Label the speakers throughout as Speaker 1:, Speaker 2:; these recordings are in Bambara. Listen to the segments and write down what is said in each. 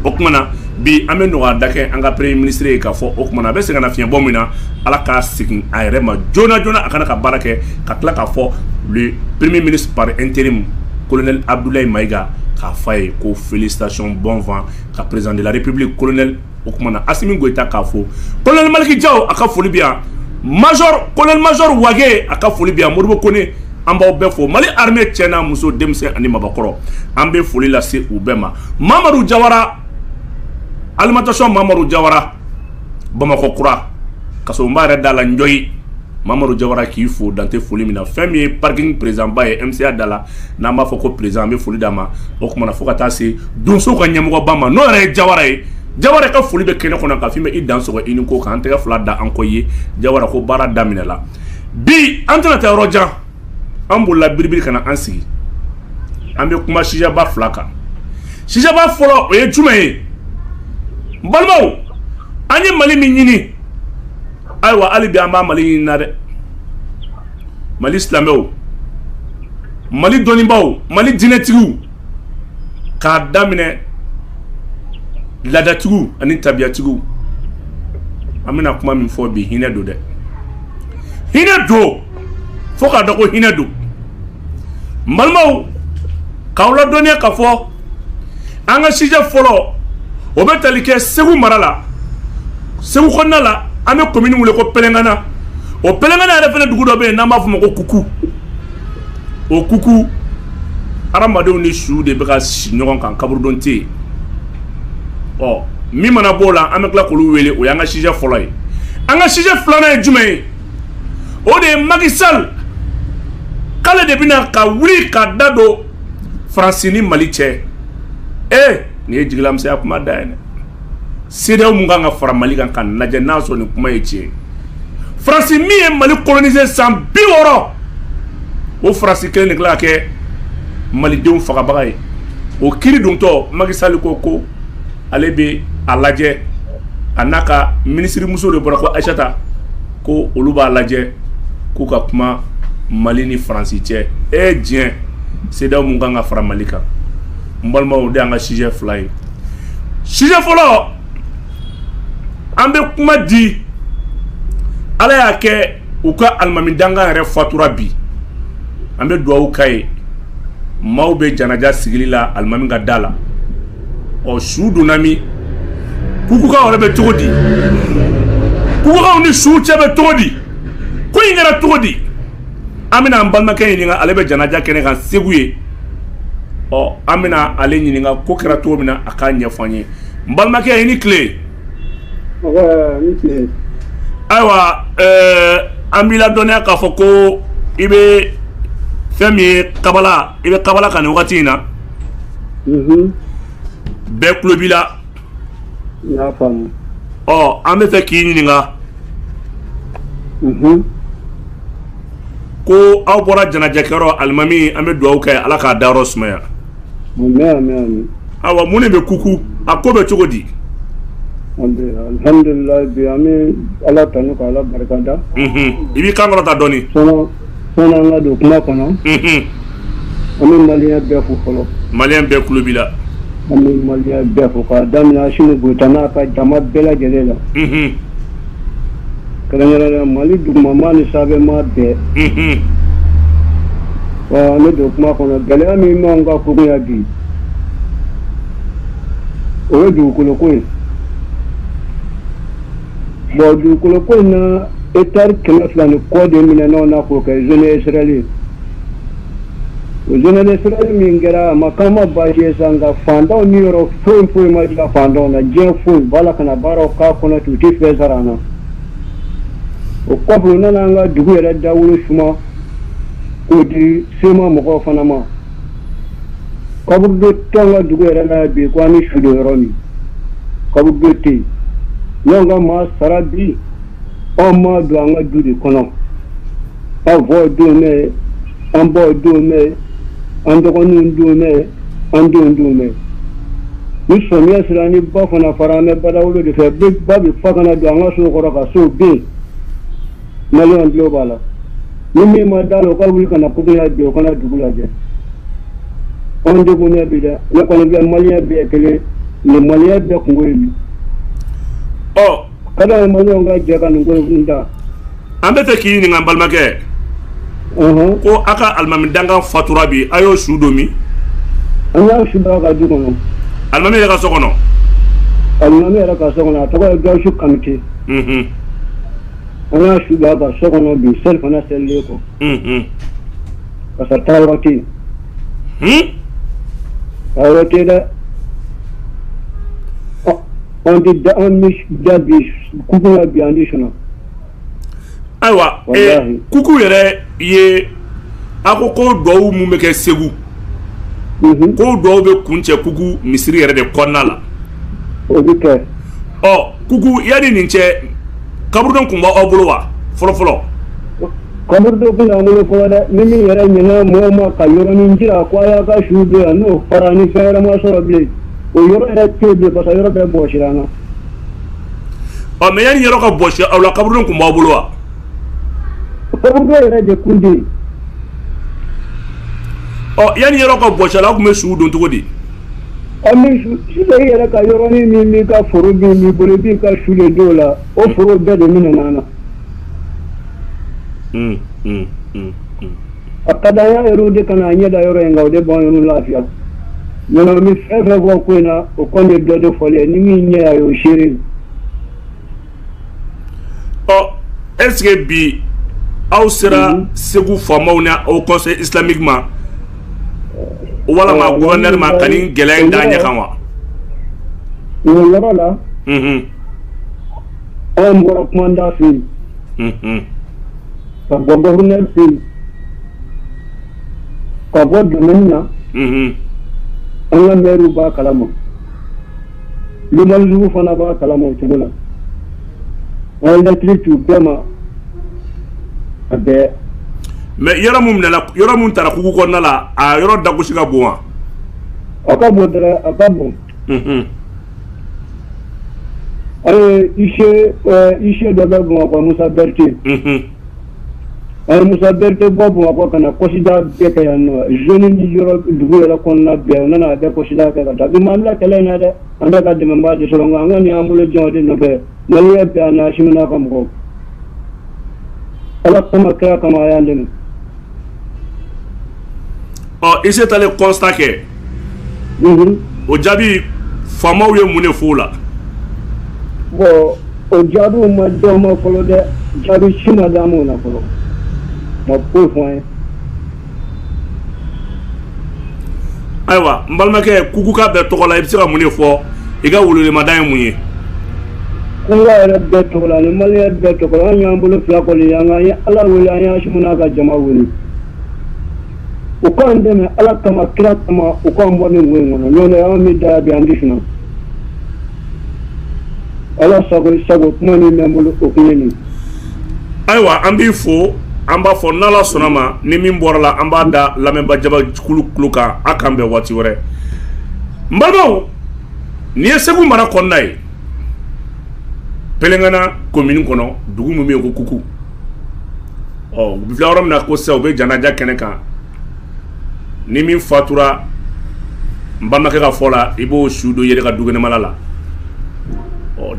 Speaker 1: o kumana bi an bɛ nɔgɔya da kɛ an ka premier ministre ye k'a fɔ o kumana a bɛ se ka na fiɲɛ bɔ min na ala k'a segin a yɛrɛ ma joona joona a kana ka baara kɛ ka tila k'a fɔ le premier ministre par intérim colonel Abdoulaye Maïga k'a fɔ a ye ko félicitations bon vent ka président de la république colonel o kumana Assimi Goïta k'a fɔ colonel Maliki Diaw a ka foli bi yan major colonel major Wage a ka foli bi yan Modibo Kone an b'aw bɛɛ fo Mali armée cɛ n'a muso denmisɛn ani mabakɔrɔ an bɛ foli lase u bɛɛ ma Mamadou Jawara alimentation Mamadou Jawara Bamakɔ kura kaso n b'a yɛrɛ da la Njoyi Mamadou Jawara k'i fo dante foli min na fɛn min ye parking président ba ye MCA da la n'an b'a fɔ ko président an bɛ foli d'a ma o kumana fo ka taa se donso ka ɲɛmɔgɔba ma n'o yɛrɛ ye Jawara ye Jawara ka foli bɛ kɛnɛ kɔnɔ ka f'i ma i dan sɔgɔ i ni ko kan an tɛgɛ fila da an kɔ ye Jawara ko baara daminɛ la bi an tɛna taa yɔrɔ jan an bolila biribiri kana an sigi an bɛ kuma sijaba fila kan sijaba fɔlɔ o ye jumɛn ye n balimaw an ye Mali min ɲini ayiwa hali bi an b'a Mali ɲini na dɛ Mali silamɛw Mali dɔnnibaw Mali diinɛtigiw k'a daminɛ laadatigiw ani tabiyatigiw an bɛna kuma min fɔ bi hinɛ don dɛ hinɛ don fo k'a dɔn ko hinɛ don n balimaw k'aw ladɔnniya ka fɔ an ka sijɛ fɔlɔ o bɛ tali kɛ Segu mara la Segu kɔnɔna la an bɛ commune wele ko Pɛlɛngana o Pɛlɛngana yɛrɛ fana dugu dɔ bɛ yen n'an b'a fɔ ma ko Kuku o Kuku hadamadenw ni su de bɛ ka si ɲɔgɔn kan kaburudon tɛ yen ɔ min mana b'o la an bɛ tila k'olu wele o y'an ka sijɛ fɔlɔ ye an ka sijɛ filanan ye jumɛn ye o de ye Macky Sall k'ale de bɛna ka wuli ka da don Faransi ni Mali cɛ nin ye jigilamisɛnya kuma da yɛlɛ CEDEAO mun kan ka fara Mali kan ka lajɛ n'a sɔrɔ nin kuma ye tiɲɛ Faransi min ye Mali coloniser san 60 o Faransi kelen de tila ka kɛ Malidenw fagabaga ye o kiri dontɔ Macky Sall ko ale bɛ a lajɛ a n'a ka ministre muso de bɔra ko Aïssata ko olu b'a lajɛ k'u ka kuma Mali ni Faransi cɛ diɲɛ CEDEAO mun kan ka fara Mali kan n balimaw de an ka sujet fila ye sujet fɔlɔ an bɛ kuma di Ala y'a kɛ u ka alimami dankan yɛrɛ fatura bi an bɛ dugawu k'a ye maaw bɛ janaja sigili la alimami ka da la ɔ su donna min kukukaw yɛrɛ bɛ cogo di kukukaw ni su cɛ bɛ cogo di ko in kɛra cogo di an bɛna an balimakɛ ɲininka ale bɛ janaja kɛnɛ kan Segu ye ɔ an bɛna ale ɲininka ko kɛra cogo min na a k'a ɲɛfɔ an ye n balimakɛ i ni tile ayiwa an b'i ladɔnniya k'a fɔ ko i bɛ fɛn min ye kabala i bɛ kabala kan nin wagati in na bɛɛ tulo b'i la ɔ an bɛ fɛ k'i ɲininka ko aw bɔra janajakɛyɔrɔ alimami an bɛ dugawu kɛ Ala k'a dayɔrɔ sumaya awa mun de bɛ Kuku a ko bɛ cogo di
Speaker 2: alhamdulillah bi an bɛ Ala tanu ka Ala barikada
Speaker 1: i b'i kan kɔrɔta dɔɔni
Speaker 2: sɔnni an ka don kuma kɔnɔ an bɛ maliyɛn bɛɛ fo fɔlɔ
Speaker 1: maliyɛn bɛɛ tulo b'i la
Speaker 2: an bɛ maliyɛn bɛɛ fo k'a daminɛ Assimi Goïta n'a ka jama bɛɛ lajɛlen la kɛrɛnkɛrɛnnenya Mali dugumama ni sanfɛma bɛɛ ne don kuma kɔnɔ gɛlɛya min b'anw ka kogo ya bi o ye dugukolo ko ye dugukolo ko in na hectare 200 ni kɔ de minɛnnaw na k'o kɛ zone Israël o zone Israël min kɛra a ma k'an ma baasi ye sa nka fantanw ni yɔrɔ foyi ma diya fantanw na diɲɛ foyi b'ala kana baaraw k'a kɔnɔ ten u tɛ fɛn sara an na o kɔfɛ u nana an ka dugu yɛrɛ dawolo suma k'o di sema mɔgɔw fana ma kaburudo tɔn ka dugu yɛrɛ la bi ko an ni su don yɔrɔ min kaburudo tɛ yen ɲɔgɔn ka maa sara bi anw ma don an ka du de kɔnɔ an fɔw don mɛn an baw don mɛn an dɔgɔninw don mɛn an denw don mɛn ni sɔmiya sera ni ba fana fara an bɛ badawolo de fɛ ba bɛ fa kana don an ka so kɔrɔ ka so bin maliyɛnw tulo b'a la ni min ma da la o ka wuli ka na kogoya bi o kana dugu lajɛ anw degunnen bi dɛ ne kɔni bɛ maliyɛn bɛɛ kelen le Malien bɛɛ kungo ye nin. Ka da Malien ka jɛ ka nin ko in da.
Speaker 1: An bɛ fɛ k'i ɲininka n balimakɛ. Ko a ka alimami dankan fatura bi a y'o su don min?
Speaker 2: An y'a su da ka du kɔnɔ.
Speaker 1: Alimami yɛrɛ ka so kɔnɔ?
Speaker 2: Alimami yɛrɛ ka so kɔnɔ a tɔgɔ ye Gawusu Kamite. An y'a su da ka so kɔnɔ bi seli fana selilen kɔ. Parce que taayɔrɔ tɛ yen. Taayɔrɔ tɛ yen dɛ. An bɛ jaabi kuku la bi an di sɔnna.
Speaker 1: Ayiwa kuku yɛrɛ ye a ko dɔw mun bɛ kɛ Segu ko dɔw bɛ kun cɛ kuku misiri yɛrɛ de kɔnɔna la.
Speaker 2: O bɛ kɛ.
Speaker 1: Kuku yanni nin cɛ kaburudon tun b'aw bolo wa fɔlɔ fɔlɔ?
Speaker 2: Kaburudon tun b'an bolo fɔlɔ dɛ ni min yɛrɛ ɲɛna mɔgɔw ma ka yɔrɔnin jira ko a y'a ka su don yan n'o fara ni fɛn wɛrɛ ma sɔrɔ bilen o yɔrɔ yɛrɛ tɛ yen parce que yɔrɔ bɛɛ bɔsira an na.
Speaker 1: Mais yanni yɔrɔ ka bɔsi aw la kaburudon tun b'aw bolo wa?
Speaker 2: Kaburudon yɛrɛ de kun tɛ yen.
Speaker 1: Yanni yɔrɔ ka bɔsi aw tun bɛ suw don cogo di?
Speaker 2: Sisan i yɛrɛ ka yɔrɔnin min b'i ka foro b'i bolo i b'i ka su de don o la o foro bɛɛ de minɛna an na. A ka d'an y'a yɛrɛw de kana ɲɛ da yɔrɔ in kan o de b'an yɛrɛw lafiya. Mais an bɛ fɛn fɛn fɔ ko in na o kɔni ye dɔ de fɔli ye ni min ɲɛ y'a ye o seere.
Speaker 1: Est-ce que bi aw sera Segu faamaw ni au conseil islamique ma walama gouverneur ma ka nin gɛlɛya in da ɲɛ kan wa?
Speaker 2: O yɔrɔ la an bɔra kumanda fɛ yen ka bɔ gouverneur fɛ yen ka bɔ domaine na an ka maire b'a kalama lumalijugu fana b'a kalama o cogo la an ye latiri ci u bɛɛ ma a bɛɛ.
Speaker 1: Mais yɔrɔ mun taara kuku kɔnɔna la a yɔrɔ dagosi ka bon wa?
Speaker 2: A ka bon dɛrɛ a ka bon. An ye Ise dɔ bɛ Bamakɔ Musa Berete. An ye Musa Berete bɔ Bamakɔ ka na kɔsida bɛɛ kɛ yan nɔ zone ni yɔrɔ dugu yɛrɛ kɔnɔna bɛɛ u nana a bɛɛ kɔsida kɛ ka taa bi an bɛ kɛlɛ in na dɛ an bɛ ka dɛmɛbaa de sɔrɔ nka an kɔni y'an bolo jɛn o de nɔfɛ Maliyɛn bɛɛ a n'a siminna ka mɔgɔw. Ala kama kira kama a y'an dɛmɛ.
Speaker 1: Ise taalen constat kɛ o jaabi faamaw ye mun de f'o la?
Speaker 2: Bon o jaabiw ma dɔn ma fɔlɔ dɛ jaabi si ma d'an ma o la fɔlɔ ma foyi fɔ an ye. Ayiwa
Speaker 1: n balimakɛ kukuka bɛɛ tɔgɔ la i bɛ se ka mun de fɔ i ka welewelemada ye mun ye?
Speaker 2: Kukuka yɛrɛ bɛɛ tɔgɔ la ni Maliyɛn bɛɛ tɔgɔ la an y'an bolo fila kɔni an ka Ala wele an y'an siminna ka jama wele. U k'an dɛmɛ Ala kama kira kama u k'an bɔ nin ko in kɔnɔ n'o tɛ an bɛ da bi an tɛ sinna. Ala sago kuma min bɛ n bolo o kun ye nin.
Speaker 1: Ayiwa an b'i fo an b'a fɔ n'Ala sɔnna ma ni min bɔra la an b'a da lamɛnba jabakulu kulo kan a k'an bɛn waati wɛrɛ. N balimaw nin ye Segu mara kɔnɔna ye Pɛlɛnkana commune kɔnɔ dugu min bɛ yen ko Kuku. U bɛ filɛ yɔrɔ min na ko sisan u bɛ janaja kɛnɛ kan ni min fatura n balimakɛ ka fɔ la i b'o su don yɛrɛ ka dukɛnɛmala la.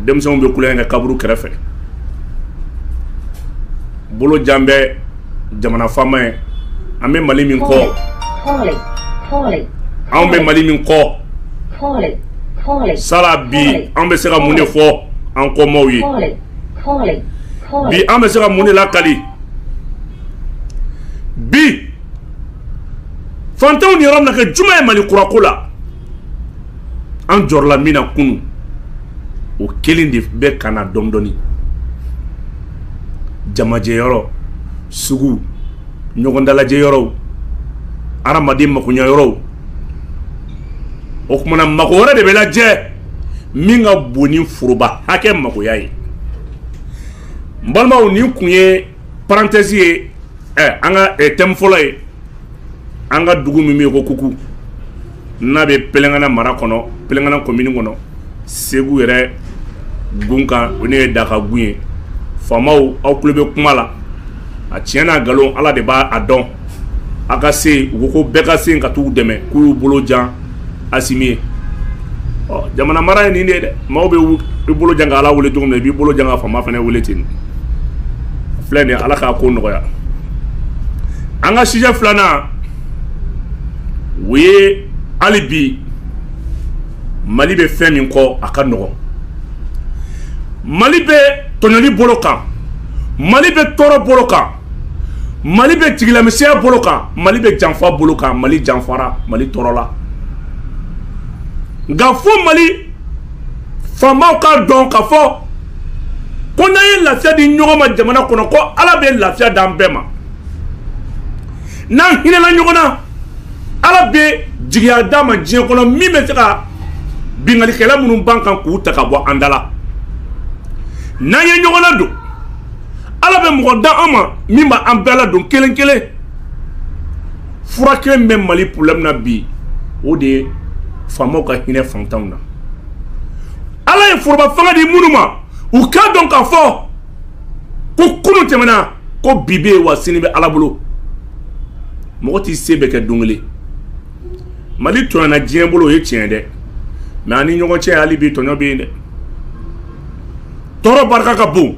Speaker 1: Denmisɛnw bɛ kulonkɛ kɛ kaburu kɛrɛfɛ bolo jan bɛ jamana faama ye an bɛ Mali min kɔ anw bɛ Mali min kɔ sala bi an bɛ se ka mun de fɔ an kɔmaw ye bi an bɛ se ka mun de lakali bi fantanw ni yɔrɔ min na kɛ juma ye Mali kurako la an jɔrɔla min na kunu o kelen de bɛ kana dɔɔni dɔɔni jamajɛ yɔrɔ sugu ɲɔgɔn dalajɛ yɔrɔ adamaden makoɲɛ yɔrɔ o kumana mako wɛrɛ de bɛ lajɛ min ka bon ni foroba hakɛ makoya ye n balimaw nin kun ye parenthèse ye an ka thème fɔlɔ ye an ka dugu min bɛ yen ko Kuku n'a bɛ Pɛlɛnkana mara kɔnɔ Pɛlɛnkana commune kɔnɔ Segu yɛrɛ gun kan o ne ye Dakagun ye faamaw aw tulo bɛ kuma la a tiɲɛ n'a nkalon Ala de b'a dɔn a ka se u ko bɛɛ ka se ka t'u dɛmɛ k'u y'u bolo jan Asimi ye jamana mara ye nin de dɛ maaw bɛ i bolo janga ala wele cogo min na i b'i bolo janga fama fana wele ten filɛ nin ye ala k'a ko nɔgɔya an ka sujet filanan o ye hali bi Mali bɛ fɛn min kɔ a ka nɔgɔn Mali bɛ tɔɲɔli bolo kan Mali bɛ tɔɔrɔ bolo kan Mali bɛ tigilamisɛnya bolo kan Mali bɛ janfa bolo kan Mali janfara Mali tɔɔrɔla nka fo Mali faamaw ka dɔn ka fɔ ko n'an ye lafiya di ɲɔgɔn ma jamana kɔnɔ ko ala bɛ lafiya d'an bɛɛ ma n'an hinɛla ɲɔgɔn na ala bɛ jigiya d'an ma diɲɛ kɔnɔ min bɛ se ka bingalikɛla minnu ban kan k'u ta ka bɔ an da la n'an ye ɲɔgɔn na don ala bɛ mɔgɔ da an ma min ba an bɛɛ la don kelen kelen fura kelen bɛ Mali problème na bi o de ye faamaw ka hinɛ fantanw na ala ye foroba fanga di minnu ma u k'a dɔn k'a fɔ ko kunun tɛmɛna ko bi bɛ yen wa sini bɛ ala bolo mɔgɔ t'i se bɛ kɛ don kelen Mali tɔɲɔna diɲɛ bolo o ye tiɲɛ dɛ mais ani ɲɔgɔn cɛ hali bi tɔɲɔ bɛ yen dɛ tɔɔrɔ barika ka bon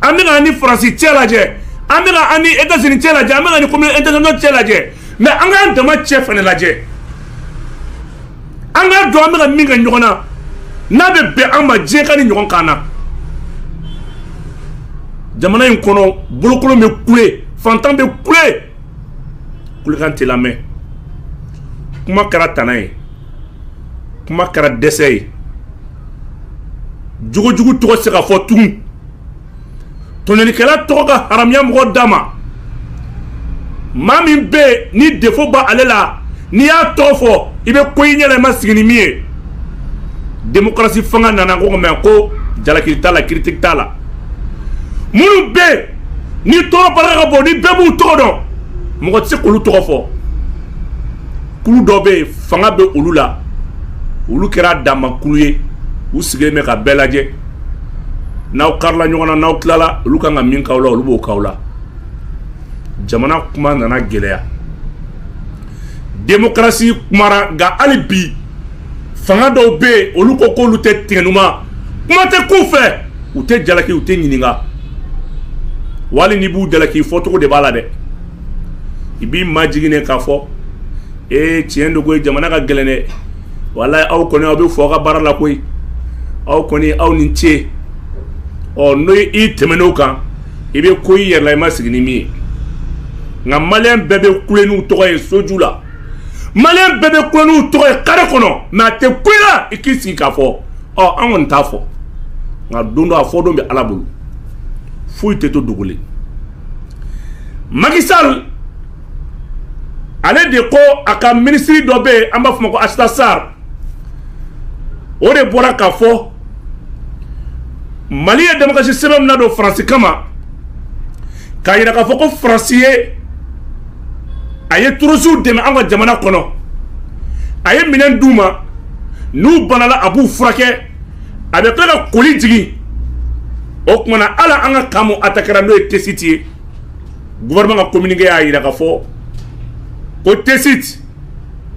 Speaker 1: an bɛ ka ni Faransi cɛ lajɛ an bɛ ka ni États-Unis cɛ lajɛ an bɛ ka ni communauté internationale cɛ lajɛ mais an k'an dama cɛ fana lajɛ an k'a dɔn an bɛ ka min kɛ ɲɔgɔn na n'a bɛ bɛn an ma diɲɛ ka ni ɲɔgɔn kan na jamana in kɔnɔ bolokolon bɛ kule fantan bɛ kule kulekan tɛ lamɛn kuma kɛra tana ye kuma kɛra dɛsɛ ye jogojugu tɔgɔ se ka fɔ tugun tɔɲɔlikɛla tɔgɔ ka haramiya mɔgɔ d'a ma maa min bɛ yen ni défaut ba ale la n'i y'a tɔgɔ fɔ i bɛ ko i ɲɛ la i ma sigi ni min ye démocratie fanga nana ko mɛ ko jalaki t'a la critique t'a la minnu bɛ yen ni tɔɔrɔ barika ka bon ni bɛɛ b'u tɔgɔ dɔn mɔgɔ tɛ se k'olu tɔgɔ fɔ kulu dɔ bɛ yen fanga bɛ olu la olu kɛra damakulu ye u sigilen bɛ ka bɛɛ lajɛ n'aw karila ɲɔgɔn na n'aw tilala olu kan ka min k'aw la olu b'o k'aw la jamana kuma nana gɛlɛya démocratie kumara nka hali bi fanga dɔw bɛ yen olu ko k'olu tɛ tigɛnuma kuma tɛ k'u fɛ u tɛ jalaki u tɛ ɲininka wali n'i b'u jalaki fɔcogo de b'a la dɛ i b'i majigin k'a fɔ tiɲɛ don koyi jamana ka gɛlɛn dɛ walayi aw kɔni aw bɛ fɔ aw ka baara la koyi aw kɔni aw ni ce n'o i tɛmɛn'o kan i bɛ ko i yɛrɛ la i ma sigi ni min ye nka maliyɛn bɛɛ bɛ kule n'u tɔgɔ ye soju la maliyɛn bɛɛ bɛ kule n'u tɔgɔ ye kare kɔnɔ mɛ a tɛ ko i la i k'i sigi k'a fɔ an kɔni t'a fɔ nka don dɔ a fɔ don bɛ ala bolo foyi tɛ to dogolen Macky Sall ale de ko a ka minisiri dɔ bɛ yen an b'a fɔ ma ko Assata Sarr o de bɔra k'a fɔ Mali ye démocratie sɛbɛn min na don Faransi kama k'a yira k'a fɔ ko Faransi ye a ye terrorisiw dɛmɛ an ka jamana kɔnɔ a ye minɛn d'u ma n'u banala a b'u furakɛ a bɛ tila ka koli jigin o kumana ala an ka kan mun attaquera n'o ye T-Site ye gouvernement ka communiqué y'a yira k'a fɔ ko T-Site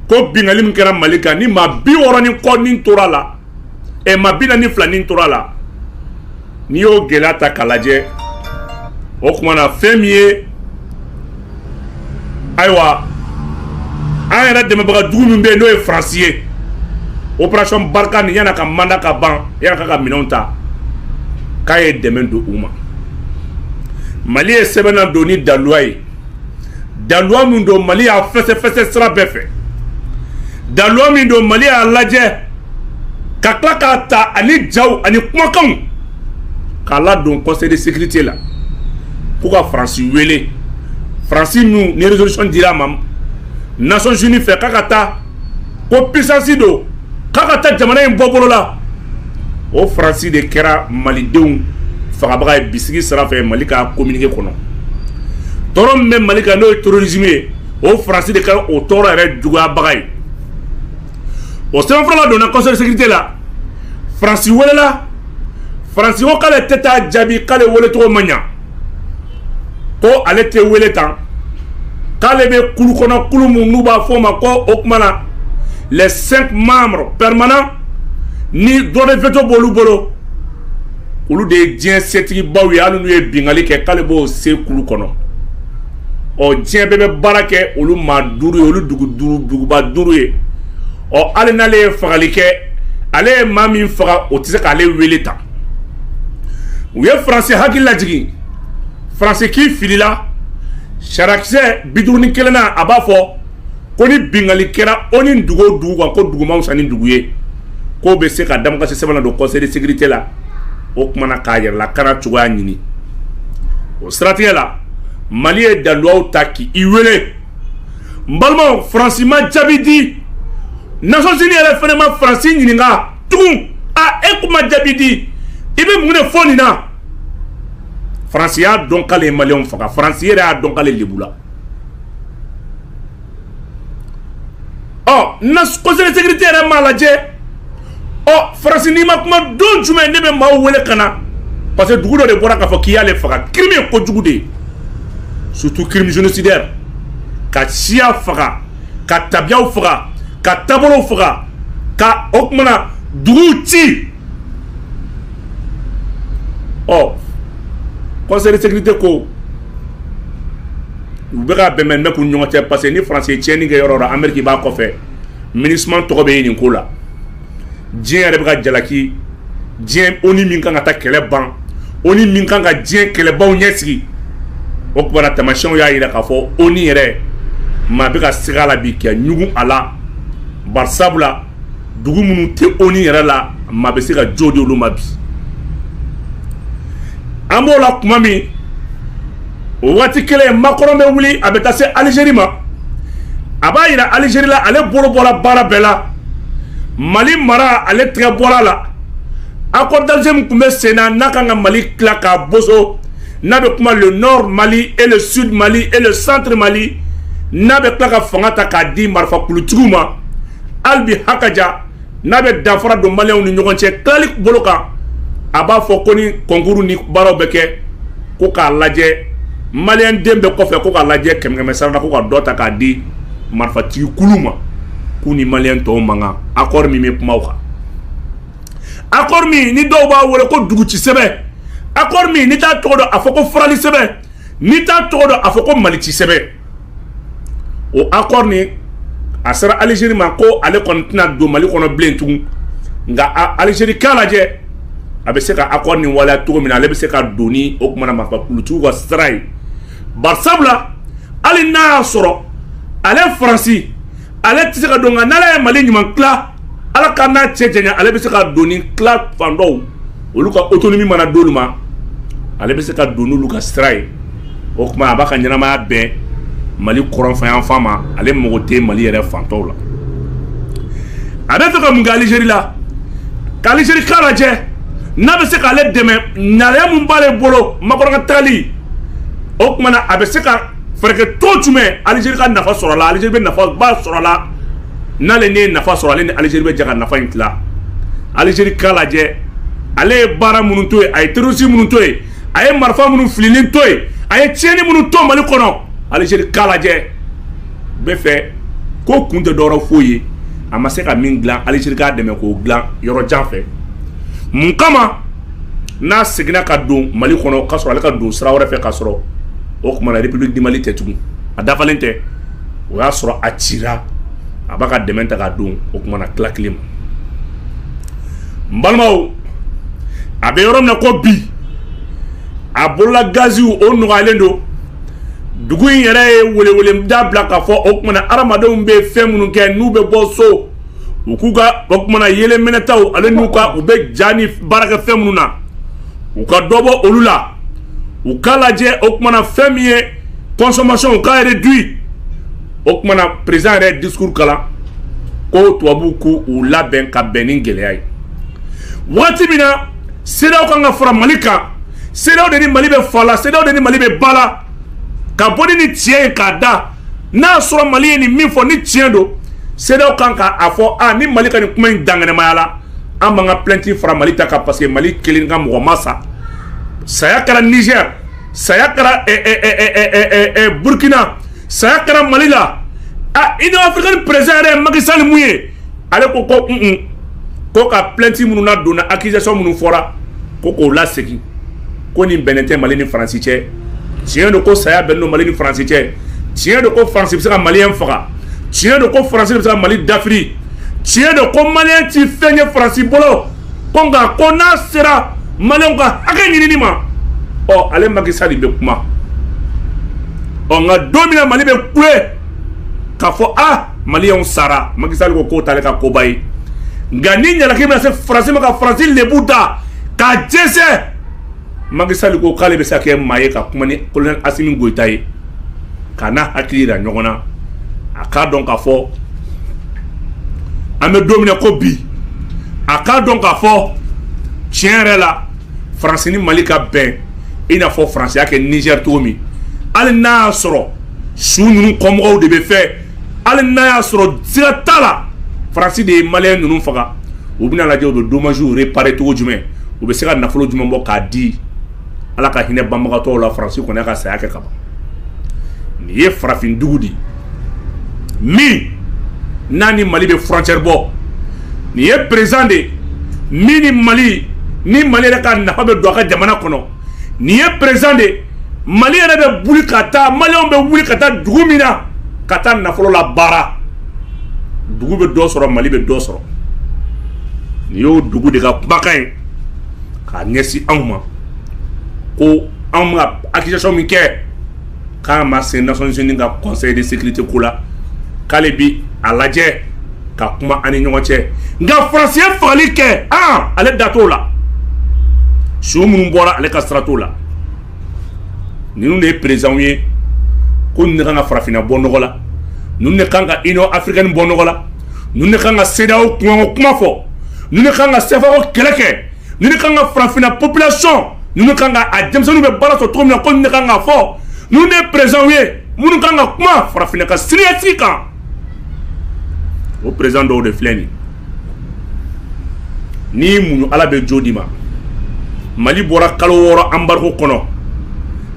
Speaker 1: ko bingali min kɛra Mali kan ni maa 60 ni kɔ ni tora la maa 42 ni tora la n'i y'o gɛlɛya ta k'a lajɛ o kumana fɛn min ye ayiwa an yɛrɛ dɛmɛbaga jugu min bɛ yen n'o ye Faransi ye opération Barkhane nin yana ka mandat ka ban yana ka minɛnw ta k'a ye dɛmɛ don u ma Mali ye sɛbɛnna don ni daluwa ye daluwa min don Mali y'a fɛsɛfɛsɛ sira bɛɛ fɛ daluwa min don Mali y'a lajɛ ka tila k'a ta ani jaw ani kumakanw k'a ladon conseil de sécurité la ko ka Faransi wele Faransi nu ni résolution dira ma Nations Unies fɛ k'a ka taa ko puissance do k'a ka taa jamana in bɔ bolo la o Faransi de kɛra malidenw fagabaga ye bisigi sira fɛ Mali ka communiqué kɔnɔ tɔɔrɔ min bɛ Mali kan n'o ye terrorisme ye o Faransi de kɛra o tɔɔrɔ yɛrɛ juguyabaga ye o sɛbɛnfura la donna conseil de sécurité la Faransi welela Faransi ko k'ale tɛ taa jaabi k'ale wele cogo man ɲa ko ale tɛ wele tan k'ale bɛ kulu kɔnɔ kulu mun n'u b'a fɔ o ma ko o kuma na les 5 membres permanents ni droit de veto bolu bolo olu de dien setigi baw ya anu ye bingali ke kalebo se kulu kono o dien bebe barake olu ma duru olu dugu ba duru ye o ale nale fagali ke ale mami faga o tise ka ale wele ta u ye français hakilla jigi français ki filila charakse biduruni kelena abafo ko ni bingali kera oni dugo ko dugu ma usani dugu ye ko be se ka damka se sebana do conseil de sécurité la o kuma na ka yer la kana cogoya ɲini o siratigɛ la mali ye daluwaw ta ki i wele n balimaw faransi ma jaabi di nations unies yɛrɛ fɛnɛ ma faransi ɲininka tugun e kuma jaabi di i bɛ mun de fɔ nin na faransi y'a dɔn k'ale ye maliyɛnw faga faransi yɛrɛ y'a dɔn k'ale lebu la conseil de sécurité yɛrɛ m'a lajɛ faransi n'i ma kuma don jumɛn ne bɛ maaw wele ka na parce que dugu dɔ de bɔra k'a fɔ k'i y'ale faga crime ye kojugu de ye surtout crime génocidaire ka siya faga ka tabiyaw faga ka taabolow faga ka o kumana duguw ci conseil de sécurité ko u bɛ ka bɛnbɛn bɛ k'u ɲɔgɔn cɛ parce que ni faransi ye tiɲɛni kɛ yɔrɔ o yɔrɔ Amérique b'a kɔfɛ MINUSMA tɔgɔ bɛ yen nin ko la diɲɛ yɛrɛ bɛ ka jalaki diɲɛ ONU min kan ka taa kɛlɛ ban ONU min kan ka diɲɛ kɛlɛbaw ɲɛsigi o kumana tamasiyɛnw y'a jira k'a fɔ ONU yɛrɛ maa bɛ ka segin a la bi ka ɲugun a la bari sabula dugu minnu tɛ ONU yɛrɛ la maa bɛ se ka jo di olu ma bi an b'o la kuma min o waati kelen Macron bɛ wuli a bɛ taa se Algérie ma a b'a jira Algérie la ale bolo bɔra baara bɛɛ la Mali mara ale tigɛ bɔra la accord d'Alger min tun bɛ sen na n'a kan ka Mali tila k'a boso n'a bɛ kuma le nord Mali et le sud Mali et le centre Mali n'a bɛ tila ka fanga ta k'a di marifakulutigiw ma hali bi hakaja n'a bɛ danfara don maliyɛnw ni ɲɔgɔn cɛ tilali bolo kan a b'a fɔ ko ni concours ni baaraw bɛ kɛ ko k'a lajɛ maliyɛn den bɛɛ kɔfɛ ko k'a lajɛ kɛmɛ sara la ko ka dɔ ta k'a di marifatigi kulu ma k'u ni maliyɛn tɔw mankan accord min bɛ kuma o kan accord min ni dɔw b'a wele ko duguci sɛbɛn accord min ni t'a tɔgɔ dɔn a fɔ ko farali sɛbɛn ni t'a tɔgɔ dɔn a fɔ ko malici sɛbɛn o accord ni a sera Algérie ma ko ale kɔni tɛna don Mali kɔnɔ bilen tugun nka Algérie k'a lajɛ a bɛ se ka accord ni waleya cogo min na ale bɛ se ka don ni o kumana marifakulutigiw ka sira ye bari sabula hali n'a y'a sɔrɔ ale Faransi ale tɛ se ka don nka n'ale ye Mali ɲuman tila ala ka n'a cɛ janya ale bɛ se ka don ni tila fan dɔw olu ka autonomie mana d'olu ma ale bɛ se ka don n'olu ka sira ye o kuma a b'a ka ɲɛnamaya bɛn Mali kɔrɔnfɛn ma ale mago tɛ Mali yɛrɛ fantɔw la a bɛ fɛ ka mun kɛ Algérie la ka Algérie k'a lajɛ n'a bɛ se k'ale dɛmɛ ɲariya mun b'ale bolo Macron ka tagali o kuma na a bɛ se ka fɛɛrɛ to jumɛn Algérie ka nafa sɔrɔ la Algérie bɛ nafa ba sɔrɔ la n'ale ne ye nafa sɔrɔ ale ni Algérie bɛ jɛ ka nafa in tila Algérie k'a lajɛ ale ye baara minnu to yen a ye terrorisme minnu to yen a ye marifa minnu filinin to yen a ye tiɲɛni minnu to Mali kɔnɔ Algérie k'a lajɛ bɛɛ fɛ ko kun tɛ dɔwɛrɛ foyi ye a ma se ka min dilan Algérie k'a dɛmɛ k'o dilan yɔrɔ jan fɛ mun kama n'a seginna ka don Mali kɔnɔ k'a sɔrɔ ale ka don sira wɛrɛ fɛ k'a sɔrɔ o kuma na République du Mali tɛ tugun a dafalen tɛ o y'a sɔrɔ a cira a b'a ka dɛmɛ ta k'a don o kuma na tila kelen ma n balimaw a bɛ yɔrɔ min na ko bi a bolola gaziw o nɔgɔyalen don dugu in yɛrɛ ye welewele da bila k'a fɔ o kuma na adamadenw bɛ fɛn minnu kɛ n'u bɛ bɔ so u k'u ka o kuma na yelenminɛtaw ale n'u ka u bɛ ja ni baarakɛ fɛn minnu na u ka dɔ bɔ olu la u k'a lajɛ o kuma na fɛn min ye consommation u k'a réduit o kuma na président yɛrɛ discours kalan ko tubabuw k'u labɛn ka bɛn ni gɛlɛya ye waati min na CEDEAO kan ka fara Mali kan CEDEAO de ni Mali bɛ fa la CEDEAO de ni Mali bɛ ba la ka bɔ ni tiɲɛ ye k'a da n'a sɔrɔ Mali ye nin min fɔ ni tiɲɛ don CEDEAO kan k'a fɔ ni Mali ka nin kuma in dangɛnɛmaya la an b'an ka plainte fara Mali ta kan parce que Mali kelen ka mɔgɔ ma sa saya kɛra Niger saya kɛra Burkina saya kɛra Mali la Union africaine président yɛrɛ Macky Sall mun ye ale ko ko ka plainte minnu na donna accusation minnu fɔra ko k'o lasegin ko nin bɛnnen tɛ Mali ni Faransi cɛ tiɲɛ don ko saya bɛnnen don Mali ni Faransi cɛ tiɲɛ don ko Faransi bɛ se ka Maliyɛn faga tiɲɛ don ko Faransi bɛ se ka Mali dafiri tiɲɛ don ko Maliyɛn ti fɛn ye Faransi bolo ko nka ko n'a sera Maliyɛnw ka hakɛ ɲinini ma ale Macky Sall bɛ kuma nka don min na Mali bɛ kule k'a fɔ Maliyɛnw sara Macky Sall ko k'o t'ale ka koba ye nka ni ɲalaki bɛna se Faransi ma ka Faransi lebu da k'a jɛsɛ Macky Sall ko k'ale bɛ se ka kɛ maa ye ka kuma ni colonel Assimi Goïta ye k'a n'a hakili yira ɲɔgɔn na a k'a dɔn k'a fɔ an bɛ don min na ko bi a k'a dɔn k'a fɔ tiɲɛ yɛrɛ la Faransi ni Mali ka bɛn i n'a fɔ Faransi y'a kɛ Niger cogo min hali n'a y'a sɔrɔ su ninnu kɔmɔgɔw de bɛ fɛ hali n'a y'a sɔrɔ siga t'a la Faransi de ye Maliyɛn ninnu faga u bɛna lajɛ u bɛ dommage réparer cogo jumɛn u bɛ se ka nafolo jumɛn bɔ k'a di Ala ka hinɛ banbagatɔw la Faransi kɔni ka saya kɛ ka ban nin ye farafin dugu di min n'a ni Mali bɛ frontière bɔ nin ye président de min ni Mali yɛrɛ ka nafa bɛ don a ka jamana kɔnɔ nin ye président de Mali yɛrɛ bɛ wuli ka taa Maliyɛnw bɛ wuli ka taa dugu min na ka taa nafolo la baara dugu bɛ dɔ sɔrɔ Mali bɛ dɔ sɔrɔ nin y'o dugu de ka kumakan ye k'a ɲɛsin anw ma ko anw ka accusation min kɛ k'an ma se Nations Unies ka conseil de sécurité ko la k'ale bi a lajɛ ka kuma ani ɲɔgɔn cɛ nka Faransi ye fagali kɛ ale da t'o la su minnu bɔra ale ka sira t'o la ninnu de ye président ye ko ninnu de kan ka farafinna bɔ nɔgɔ la ninnu de kan ka Union africaine bɔ nɔgɔ la ninnu de kan ka CEDEAO kuma fɔ ninnu de kan ka CEDEAO kɛlɛ kɛ ninnu de kan ka farafinna population ninnu kan ka a denmisɛnninw bɛ baara sɔrɔ cogo min na ko ninnu de kan ka fɔ ninnu de ye président ye minnu kan ka kuma farafinna ka siniɲɛsigi kan o président dɔw de filɛ nin ni muɲu Ala bɛ jo di ma Mali bɔra kalo 6 embargo kɔnɔ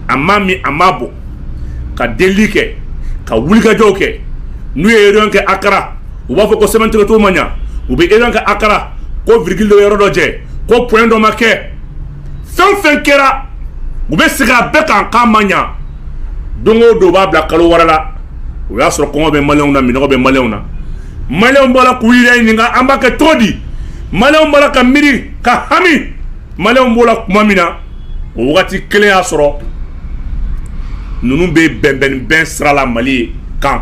Speaker 1: a ma min a ma bɔ ka delili kɛ ka wulikajɔw kɛ n'u ye réunion kɛ Akara u b'a fɔ ko sɛbɛntigɛcogo ma ɲa u bɛ réunion kɛ Akara ko virgule dɔ yɔrɔ dɔ jɛ ko point dɔ ma kɛ fɛn fɛn kɛra u bɛ segin a bɛɛ kan k'a ma ɲa don o don u b'a bila kalo wɛrɛ la o y'a sɔrɔ kɔngɔ bɛ Maliyɛnw na minɔgɔ bɛ Maliyɛnw na Maliyɛnw bɔra k'u yɛrɛ ɲininka an b'a kɛ cogo di Maliyɛnw bɔra ka miiri ka hami Maliyɛnw bɔra kuma min na o wagati kelen y'a sɔrɔ ninnu bɛ bɛnbɛnbɛn sira la Mali kan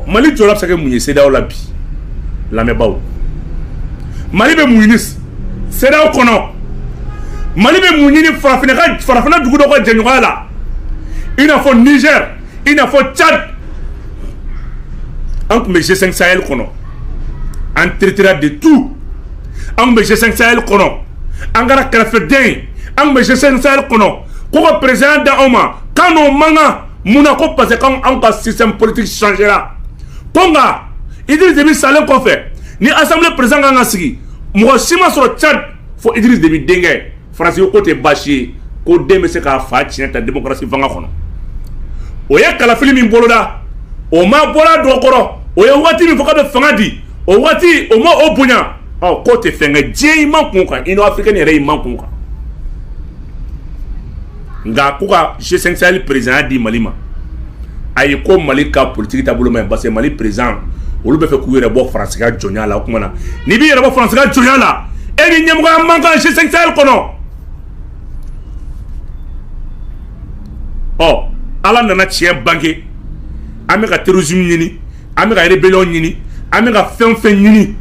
Speaker 1: Mali jɔyɔrɔ bɛ se ka kɛ mun ye CEDEAO la bi lamɛnbaaw Mali bɛ mun ɲini CEDEAO kɔnɔ Mali bɛ mun ɲini farafinna dugu dɔ ka jɛɲɔgɔnya la i n'a fɔ Niger i n'a fɔ Tchad an tun bɛ G5 Sahel kɔnɔ an traitera de tout an tun bɛ G5 Sahel kɔnɔ an kɛra kɛrɛfɛden ye an tun bɛ G5 Sahel kɔnɔ ko ka président da anw ma k'an n'o man kan mun na ko parce que anw ka système politique changera ko nka Idriss Déby salen kɔfɛ ni assemblée président kan ka sigi mɔgɔ si ma sɔrɔ Tchad fo Idriss Déby denkɛ Faransi ko tɛ baasi ye ko den bɛ se k'a fa tiɲɛ ta démocratie fanga kɔnɔ o ye kalafili min boloda o ma bɔra dɔ kɔrɔ o ye waati min fɔ k'a bɛ fanga di o waati o ma o bonya k'o tɛ fɛn kɛ diɲɛ i man kun kan Union africaine yɛrɛ i man kun kan nka k'u ka G5 Sahel président di Mali ma ayi ko Mali ka politique taabolo ma ɲi parce que Mali président olu bɛ fɛ k'u yɛrɛ bɔ Faransi ka jɔnya la o kuma na n'i b'i yɛrɛ bɔ Faransi ka jɔnya la e ni ɲɛmɔgɔya man kan G5 Sahel kɔnɔ Ala nana tiɲɛ banque an bɛ ka terrorisme ɲini an bɛ ka rébellion ɲini an bɛ ka fɛn fɛn ɲini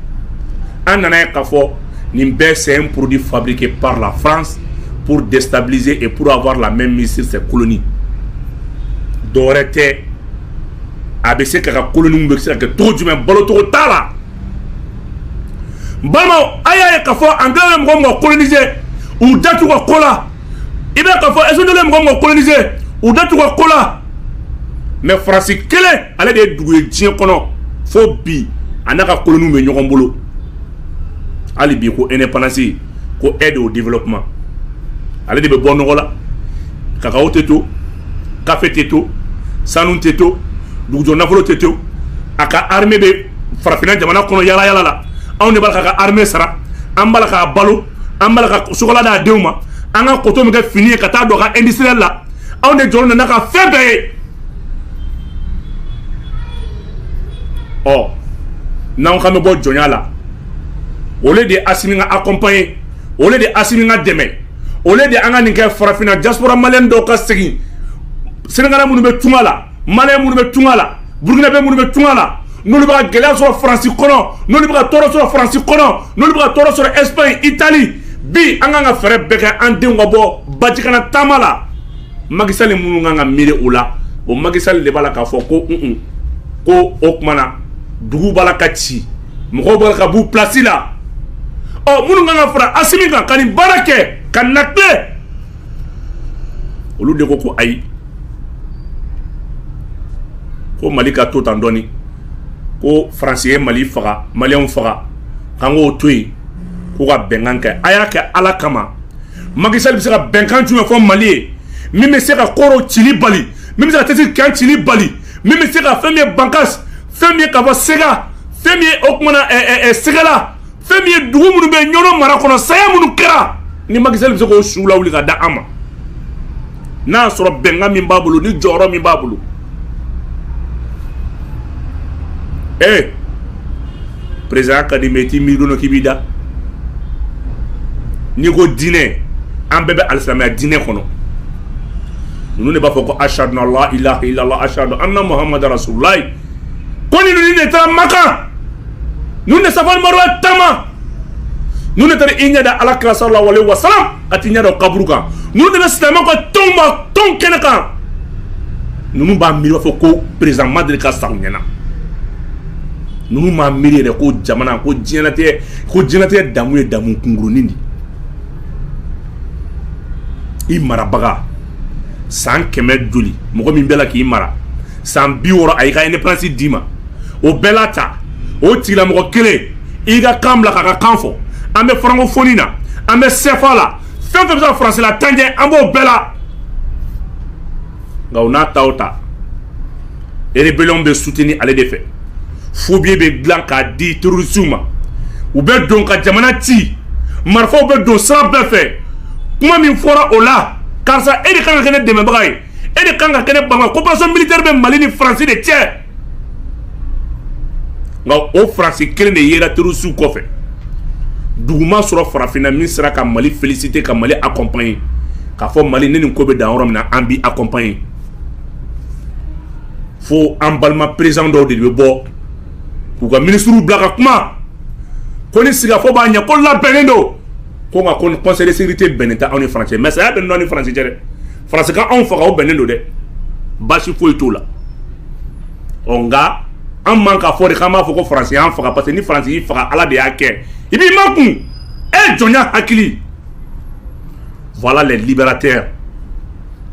Speaker 1: an nana ye k'a fɔ nin bɛɛ c'est un produit fabriqué par la France pour déstabiliser et pour avoir la même mise sur ses colonies dɔwɛrɛ tɛ a bɛ se ka colonies bɛ se ka kɛ cogo jumɛn balo cogo t'a la balimaw a y'a ye k'a fɔ anglais bɛ mɔgɔ mɔgɔ coloniser u da t'u ka ko la i bɛ k'a fɔ espagnol bɛ mɔgɔ mɔgɔ coloniser u da t'u ka ko la mais Faransi kelen ale de ye dugu ye diɲɛ kɔnɔ fo bi a n'a ka colonies bɛ ɲɔgɔn bolo hali bi ko indépendance ko aide au développement ale de bɛ bɔ nɔgɔ la kakao tɛ to kafe tɛ to sanu tɛ to dugujɔ nafolo tɛ to a ka armée bɛ farafina jamana kono yala yala la anw de b'a ka armée sara an b'a ka balo an b'a ka chocolat d'a denw ma an ka koto min kɛ fini ye ka taa don ka industriel la anw de jɔlen nana ka fɛn bɛɛ ye ɔ n'anw kan bɛ bɔ jɔnya la ole de Assimi ka accompagner ole de Assimi ka dɛmɛ ole de an ka nin kɛ farafina diaspora malien dɔw ka segin Sénégalais minnu bɛ tunga la malien minnu bɛ tunga la burkinabé minnu bɛ tunga la n'olu bɛ ka gɛlɛya sɔrɔ Faransi kɔnɔ n'olu bɛ ka tɔɔrɔ sɔrɔ Faransi kɔnɔ n'olu bɛ ka tɔɔrɔ sɔrɔ Espagne Italie bi an kan ka fɛɛrɛ bɛɛ kɛ an denw ka bɔ bajikana taama la Macky Sall minnu kan ka miiri o la o Macky Sall de b'a la k'a fɔ ko ko o tuma na dugu b'a la ka ci mɔgɔw b'a la ka b'u place la ɔ minnu kan ka fara Assimi kan ka nin baara kɛ ka nate olu de ko ayi ko Mali ka to tan dɔɔni ko Faransi ye Mali faga maliyɛnw faga k'an k'o to yen ko ka bɛnkan kɛ a y'a kɛ Ala kama Macky Sall bɛ se ka bɛnkan jumɛn fɔ Mali ye min bɛ se ka kɔrɔw cili bali min bɛ se ka tɛsi kan cili bali min bɛ se ka fɛn min ye Bankas fɛn min ye ka fɔ Sega fɛn min ye o kuma na Segala fɛn min ye dugu minnu bɛ yen Ɲɔnɔ mara kɔnɔ saya minnu kɛra ni Macky Sall bɛ se k'o su lawuli ka da an ma n'a y'a sɔrɔ bɛnkan min b'a bolo ni jɔyɔrɔ min b'a bolo président ka di mɛ i t'i miiri dɔn k'i b'i da n'i ko diinɛ an bɛɛ bɛ alisilamɛya diinɛ kɔnɔ ninnu de b'a fɔ ko ashhadu an la ilaha illallah ashhadu anna muhammadan rasulullah ko ni ninnu de taara Maka ninnu de Safa ni Marwa taama ninnu de taara i ɲɛ da Alakira sallallahu alaihi wasallam ka t'i ɲɛ da o kaburu kan ninnu de bɛ silamɛw ka tɔnw ma tɔn kɛnɛ kan ninnu b'a miiri b'a fɔ ko président ma deli ka sa u ɲɛna ninnu m'a miiri yɛrɛ ko jamana ko diɲɛlatigɛ damu ye damu kunkurunin de i marabaga san 100 joli mɔgɔ min bɛ la k'i mara san 60 a y'i ka indépendance d'i ma o bɛɛ la ta o tigilamɔgɔ kelen i ka kan bila k'a ka kan fɔ an bɛ francophonie na an bɛ CFA la fɛn fɛn bɛ se ka faransi la tanjɛ an b'o bɛɛ la nka o n'a ta o ta rébellion bɛ soutenir ale de fɛ fobie bɛ dilan k'a di terroristes ma u bɛ don ka jamana ci marifaw bɛ don sira bɛɛ fɛ kuma min fɔra o la karisa e de kan ka kɛ ne dɛmɛbaga ye e de kan ka kɛ ne banga coopération militaire bɛ Mali ni Faransi de cɛ nka o Faransi kelen de yera terroristes kɔfɛ duguma sɔrɔ farafinna min sera ka Mali féliciter ka Mali accompagner k'a fɔ Mali ne nin ko bɛ dan yɔrɔ min na an b'i accompagner fo an balima président dɔw de bɛ bɔ k'u ka ministres bila ka kuma ko ni sigafɔ b'a ɲɛ ko labɛnnen don ko nka ko conseil de sécurité bɛnnen tɛ anw ni Faransi mais saya bɛnnen don ni Faransi cɛ dɛ Faransi ka anw faga o bɛnnen don dɛ baasi foyi t'o la ɔ nka an man k'a fɔ de k'an b'a fɔ ko Faransi y'an faga parce que ni Faransi y'i faga Ala de y'a kɛ i b'i makun jɔnya hakili voilà les libérateurs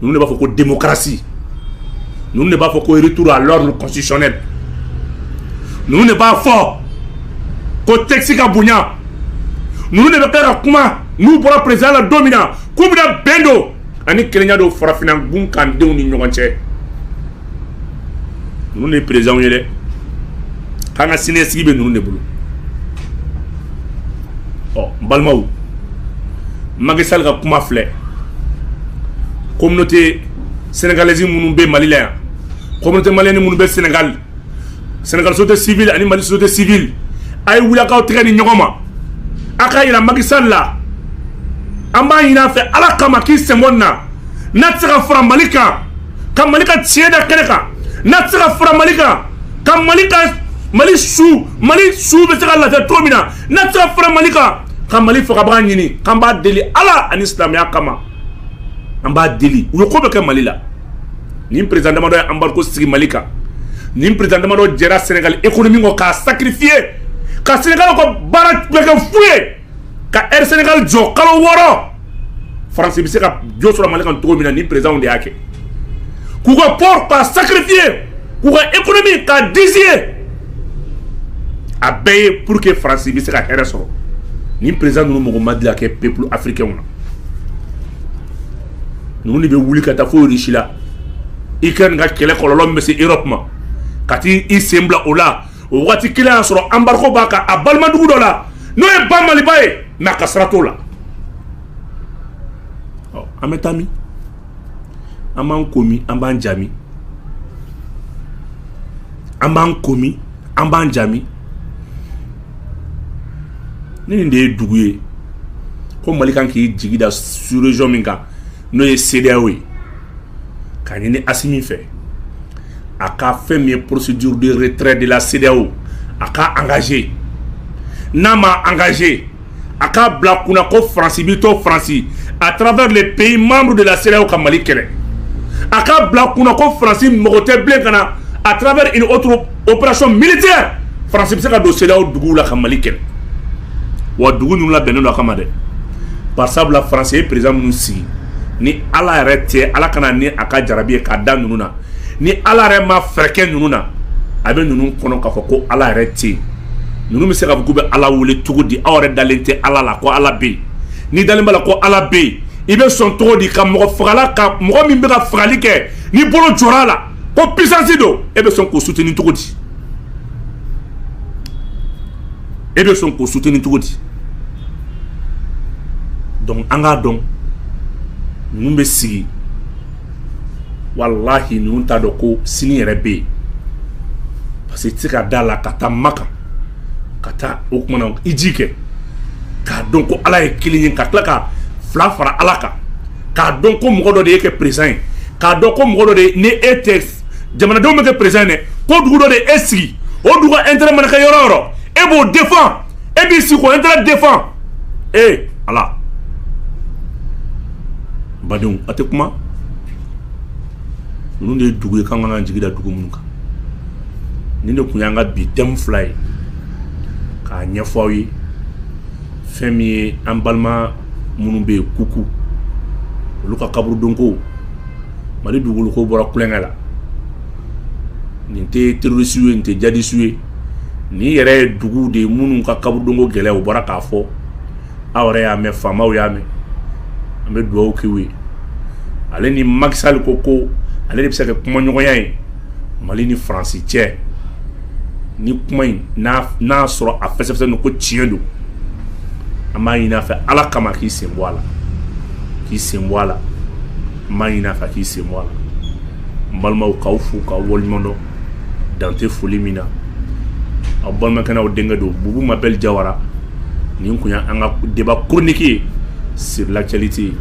Speaker 1: ninnu de b'a fɔ ko démocratie ninnu de b'a fɔ ko retour à l'ordre constitutionnel ninnu de b'a fɔ ko texte ka bonya ninnu de bɛ kɛ ka kuma n'u bɔra président la don min na k'u bɛna bɛn don ani kelenya don farafinna bunkandenw ni ɲɔgɔn cɛ ninnu de ye présidents ye dɛ k'an ka siniɲɛsigi bɛ ninnu de bolo ɔ n balimaw Macky Sall ka kuma filɛ communauté sénégalaise minnu bɛ Mali la yan communauté malienne minnu bɛ Sénégal société civile ani Mali société civile a ye wulakaw tigɛ ni ɲɔgɔn ma a ka yira Macky Sall la an b'a ɲini a fɛ Ala kama k'i sen bɔ nin na n'a tɛ se ka fara Mali kan ka Mali ka tiɲɛ da kɛnɛ kan n'a tɛ se ka fara Mali kan ka Mali su bɛ se ka lafiya cogo min na n'a tɛ se ka fara Mali kan ka Mali fagabaga ɲini k'an b'a deli Ala ani silamɛya kama an b'a deli u ye ko bɛ kɛ Mali la nin président damadɔ ye embargo sigi Mali kan nin président damadɔ jɛra Sénégal économie kɔ k'a sacrifier ka Sénégal ka baara bɛɛ kɛ fu ye ka Air Sénégal jɔ kalo 6 Faransi bɛ se ka jo sɔrɔ Mali kan cogo min na ni président de y'a kɛ k'u ka port k'a sacrifier k'u ka économie k'a désiller a bɛɛ ye pour que Faransi bɛ se ka hɛrɛ sɔrɔ ni président ninnu mɔgɔ ma deli ka kɛ peuple africain na ninnu de bɛ wuli ka taa fo Russie la Ukraine ka kɛlɛ kɔlɔlɔ min bɛ se Europe ma ka t'i sen bila o la o wati kelen y'a sɔrɔ embargo b'a kan a balimadugu dɔ la n'o ye ba Maliba ye mais a ka sira t'o la an bɛ taa min an b'an ko min an b'an ja min an b'an ko min an b'an ja min ni nin de ye dugu ye ko Mali kan k'i jigi da sous-région min kan n'o ye CEDEAO ye k'a ɲini Assimi fɛ a ka fɛn min ye procédure de retrait de la CEDEAO a ka engagé n'a ma engagé a ka bila kunna ko France bi to France à travers les pays membres de la CEDEAO ka Mali kɛlɛ a ka bila kunna ko France mɔgɔ tɛ bilen kana à travers une autre opération militaire France bɛ se ka don CEDEAO duguw la ka Mali kɛlɛ wa dugu ninnu labɛnnen don a kama dɛ par sabula France ye président minnu sigi ni Ala yɛrɛ tɛ Ala kana ni a ka jarabi ye k'a da ninnu na ni Ala yɛrɛ ma fɛɛrɛ kɛ ninnu na a bɛ ninnu kɔnɔ k'a fɔ ko Ala yɛrɛ tɛ yen ninnu bɛ se k'a fɔ k'u bɛ Ala wele cogo di aw yɛrɛ dalen tɛ Ala la ko Ala bɛ yen ni dalen b'a la ko Ala bɛ yen i bɛ sɔn cogo di ka mɔgɔ fagala ka mɔgɔ min bɛ ka fagali kɛ ni bolo jɔra a la ko puissance don e bɛ sɔn k'o soutenir cogo di e bɛ sɔn k'o soutenir cogo di donc an k'a dɔn ninnu bɛ sigi wallahi ninnu t'a dɔn ko sini yɛrɛ bɛ yen parce que i tɛ se ka da la ka taa Makan ka taa o kuma na i ji kɛ k'a dɔn ko Ala ye kelen ye ka tila ka fila fara Ala kan k'a dɔn ko mɔgɔ dɔ de ye kɛ président ye k'a dɔn ko mɔgɔ dɔ de ni e tɛ jamanadenw bɛ kɛ président ye dɛ ko dugu dɔ de e sigi o dugu ka intérêt mana kɛ yɔrɔ o yɔrɔ e b'o défend e b'i sigi k'o intérêt défend Ala badenw a tɛ kuma ninnu de ye dugu ye k'an ka jigi da dugu minnu kan nin de tun y'an ka bi thème fila ye k'a ɲɛfɔ aw ye fɛn min ye an balima minnu bɛ yen kuku olu ka kaburudonko Mali dugukolo bɔra kulonkɛ la nin tɛ terroriste ye nin tɛ djihadiste ye nin yɛrɛ ye dugu de ye minnu ka kaburudonko gɛlɛya o bɔra k'a fɔ aw yɛrɛ y'a mɛn faamaw y'a mɛn an bɛ dugawu k'u ye ale ni Macky Sall ko ale de bɛ se ka kuma ɲɔgɔnya ye Mali ni France cɛ ni kuma in n'a sɔrɔ a fɛsɛfɛsɛ ko tiɲɛ don an b'a ɲini a fɛ Ala kama k'i sen bɔ a la k'i sen bɔ a la an b'a ɲini a fɛ k'i sen bɔ a la n balimaw k'aw fo k'aw waleɲuman dɔn dan tɛ foli min na aw balimakɛ n'aw denkɛ don Bubu Mabel Jawara nin kun y'an ka débat chronique ye sur l'actualité